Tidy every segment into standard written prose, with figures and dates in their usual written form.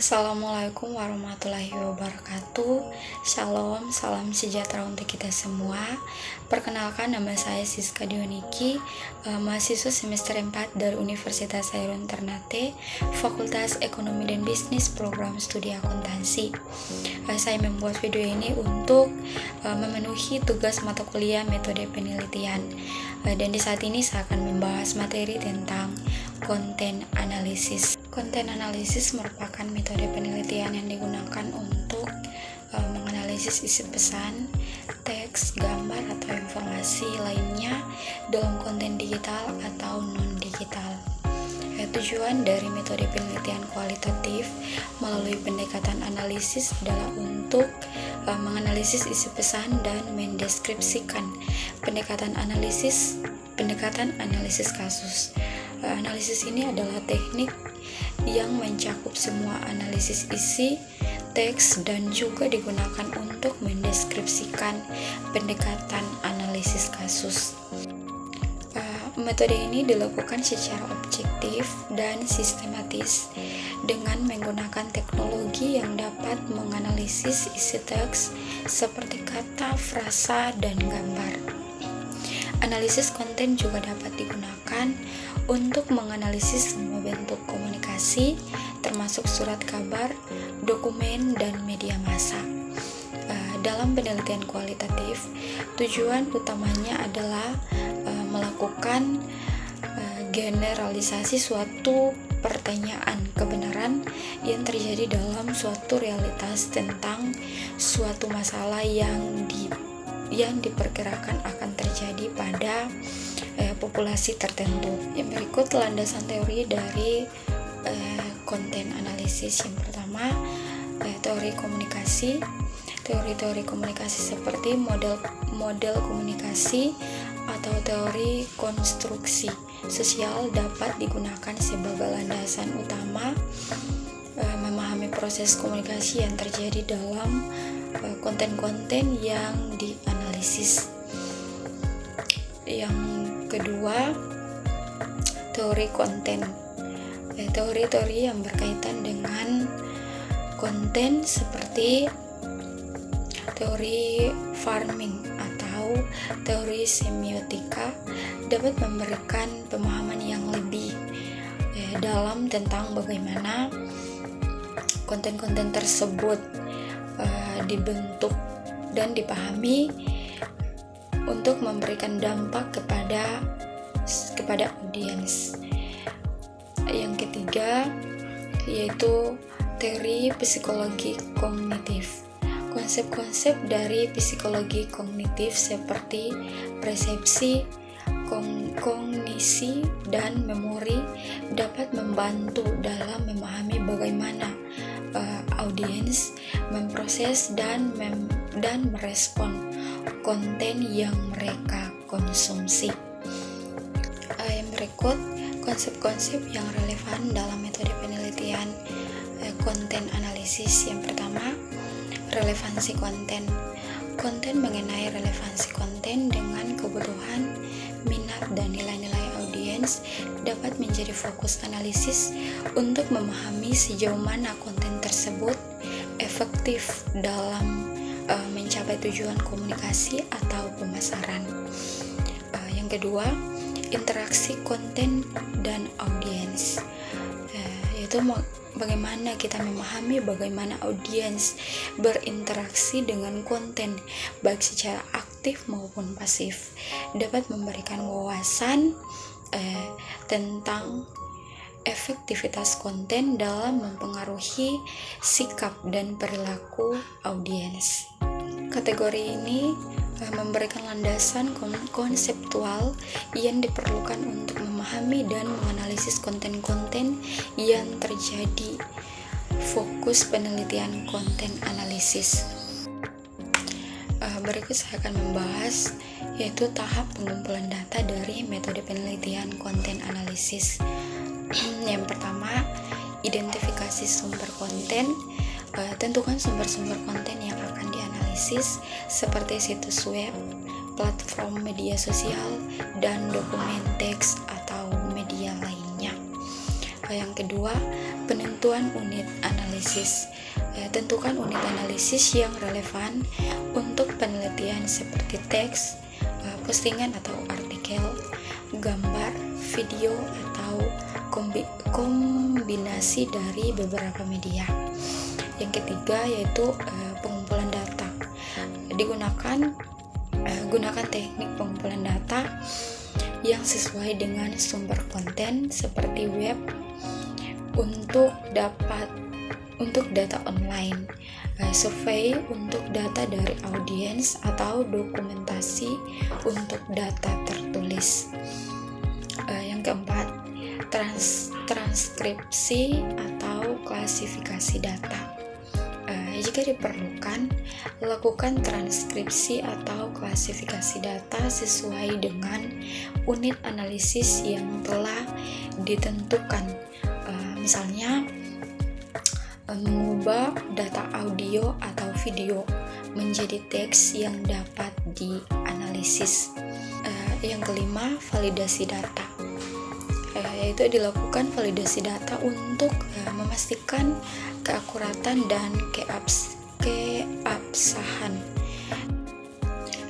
Assalamualaikum warahmatullahi wabarakatuh. Shalom, salam sejahtera untuk kita semua. Perkenalkan, nama saya Siska Dioniki, mahasiswa semester 4 dari Universitas Hairun Ternate, Fakultas Ekonomi dan Bisnis, Program Studi Akuntansi. Saya membuat video ini untuk memenuhi tugas mata kuliah metode penelitian. Dan di saat ini saya akan membahas materi tentang konten analisis. Konten analisis merupakan metode penelitian yang digunakan untuk menganalisis isi pesan, teks, gambar, atau informasi lainnya dalam konten digital atau non-digital. Tujuan dari metode penelitian kualitatif melalui pendekatan analisis adalah untuk menganalisis isi pesan dan mendeskripsikan pendekatan analisis kasus. Analisis ini adalah teknik yang mencakup semua analisis isi, teks, dan juga digunakan untuk mendeskripsikan pendekatan analisis kasus. Metode ini dilakukan secara objektif dan sistematis dengan menggunakan teknologi yang dapat menganalisis isi teks seperti kata, frasa, dan gambar. Analisis konten juga dapat digunakan untuk menganalisis semua bentuk komunikasi, termasuk surat kabar, dokumen, dan media massa. Dalam penelitian kualitatif, tujuan utamanya adalah melakukan generalisasi suatu pertanyaan kebenaran yang terjadi dalam suatu realitas tentang suatu masalah yang diperkirakan akan terjadi pada populasi tertentu. Yang berikut landasan teori dari konten analisis. Yang pertama, teori komunikasi. Teori-teori komunikasi seperti model komunikasi atau teori konstruksi sosial dapat digunakan sebagai landasan utama memahami proses komunikasi yang terjadi dalam konten-konten yang dianalisis. Yang kedua, teori konten. Teori-teori yang berkaitan dengan konten seperti teori farming atau teori semiotika dapat memberikan pemahaman yang lebih dalam tentang bagaimana konten-konten tersebut dibentuk dan dipahami untuk memberikan dampak kepada audiens. Yang ketiga yaitu teori psikologi kognitif. Konsep-konsep dari psikologi kognitif seperti persepsi, kognisi, dan memori dapat membantu dalam memahami bagaimana audiens memproses dan merespon konten yang mereka konsumsi. Yang berikut konsep-konsep yang relevan dalam metode penelitian konten analisis. Yang pertama, relevansi konten. Konten mengenai relevansi konten dengan kebutuhan, minat, dan nilai-nilai audiens dapat menjadi fokus analisis untuk memahami sejauh mana konten tersebut efektif dalam mencapai tujuan komunikasi atau pemasaran. Yang kedua, interaksi konten dan audiens, yaitu bagaimana kita memahami bagaimana audiens berinteraksi dengan konten, baik secara aktif maupun pasif, dapat memberikan wawasan tentang efektivitas konten dalam mempengaruhi sikap dan perilaku audiens. Kategori ini memberikan landasan konseptual yang diperlukan untuk memahami dan menganalisis konten-konten yang terjadi fokus penelitian konten analisis. Berikut saya akan membahas yaitu tahap pengumpulan data dari metode penelitian konten analisis. Yang pertama, identifikasi sumber konten. Tentukan sumber-sumber konten yang akan dianalisis seperti situs web, platform media sosial, dan dokumen teks atau media lainnya. Yang kedua, Penentuan unit analisis. Tentukan unit analisis yang relevan untuk penelitian seperti teks, postingan atau artikel, gambar, video, atau kombinasi dari beberapa media. Yang ketiga yaitu pengumpulan data. Gunakan teknik pengumpulan data yang sesuai dengan sumber konten seperti web untuk data online, survei untuk data dari audiens, atau dokumentasi untuk data tertulis. Yang keempat, transkripsi atau klasifikasi data. Jika diperlukan, lakukan transkripsi atau klasifikasi data sesuai dengan unit analisis yang telah ditentukan. Misalnya, mengubah data audio atau video menjadi teks yang dapat dianalisis. Yang kelima, validasi data. Yaitu dilakukan validasi data untuk memastikan keakuratan dan keabsahan.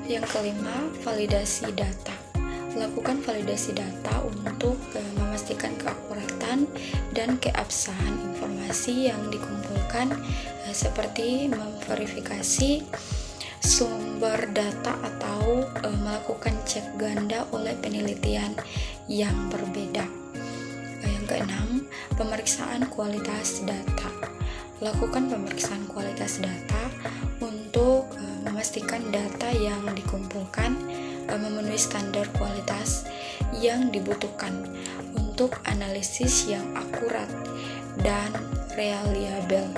Yang kelima, validasi data. Lakukan validasi data untuk memastikan keakuratan dan keabsahan informasi yang dikumpulkan, seperti memverifikasi sumber data atau melakukan cek ganda oleh penelitian yang berbeda. Yang keenam, pemeriksaan kualitas data. Lakukan pemeriksaan kualitas data untuk memastikan data yang dikumpulkan memenuhi standar kualitas yang dibutuhkan untuk analisis yang akurat dan reliable.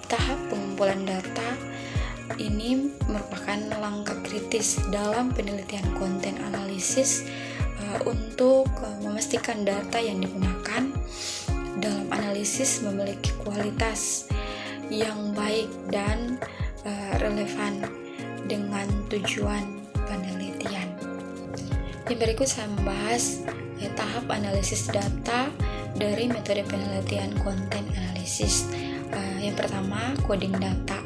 Tahap pengumpulan data ini merupakan langkah kritis dalam penelitian konten analisis untuk memastikan data yang digunakan dalam analisis memiliki kualitas yang baik dan relevan dengan tujuan penelitian. Yang berikut saya membahas tahap analisis data dari metode penelitian konten analisis. Yang pertama, coding data.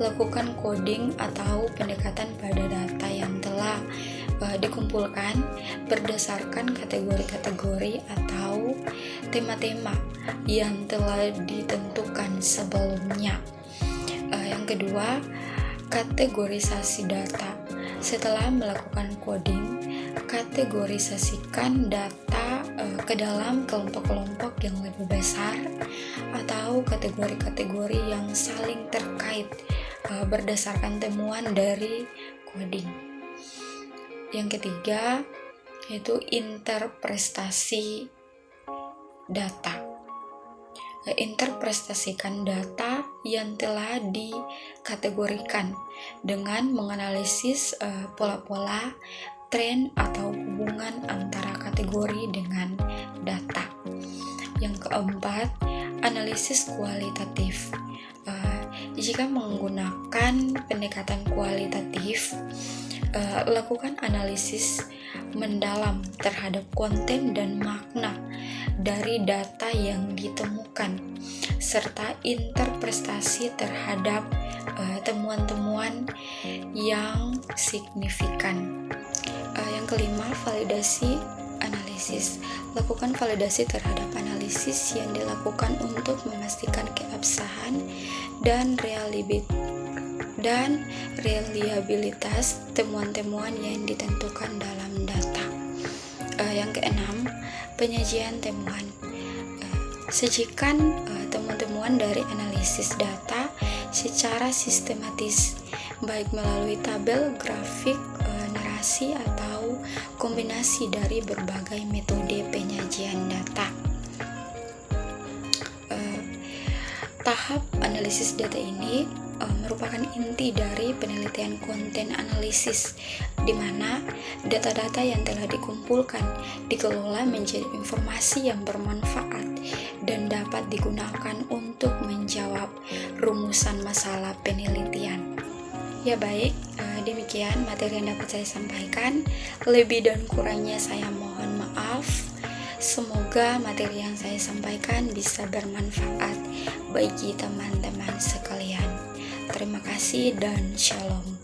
Lakukan coding atau pendekatan pada data yang telah dikumpulkan berdasarkan kategori-kategori atau tema-tema yang telah ditentukan sebelumnya. Yang kedua, kategorisasi data. Setelah melakukan coding, kategorisasikan data ke dalam kelompok-kelompok yang lebih besar atau kategori-kategori yang saling terkait berdasarkan temuan dari coding. Yang ketiga yaitu interpretasi data. Interpretasikan data yang telah dikategorikan dengan menganalisis pola-pola, tren, atau hubungan antara kategori dengan data. Yang keempat, analisis kualitatif. Jika menggunakan pendekatan kualitatif, lakukan analisis mendalam terhadap konten dan makna dari data yang ditemukan, serta interpretasi terhadap temuan-temuan yang signifikan. Yang kelima, validasi analisis. Lakukan validasi terhadap analisis yang dilakukan untuk memastikan keabsahan dan reliabilitas temuan-temuan yang ditentukan dalam data. Yang keenam, penyajian temuan. Sajikan temuan-temuan dari analisis data secara sistematis, baik melalui tabel, grafik, narasi, atau kombinasi dari berbagai metode penyajian data. Tahap analisis data ini merupakan inti dari penelitian konten analisis, di mana data-data yang telah dikumpulkan dikelola menjadi informasi yang bermanfaat dan dapat digunakan untuk menjawab rumusan masalah penelitian. Ya baik, demikian materi yang dapat saya sampaikan. Lebih dan kurangnya saya mohon maaf. Semoga materi yang saya sampaikan bisa bermanfaat bagi teman-teman sekalian. Terima kasih dan shalom.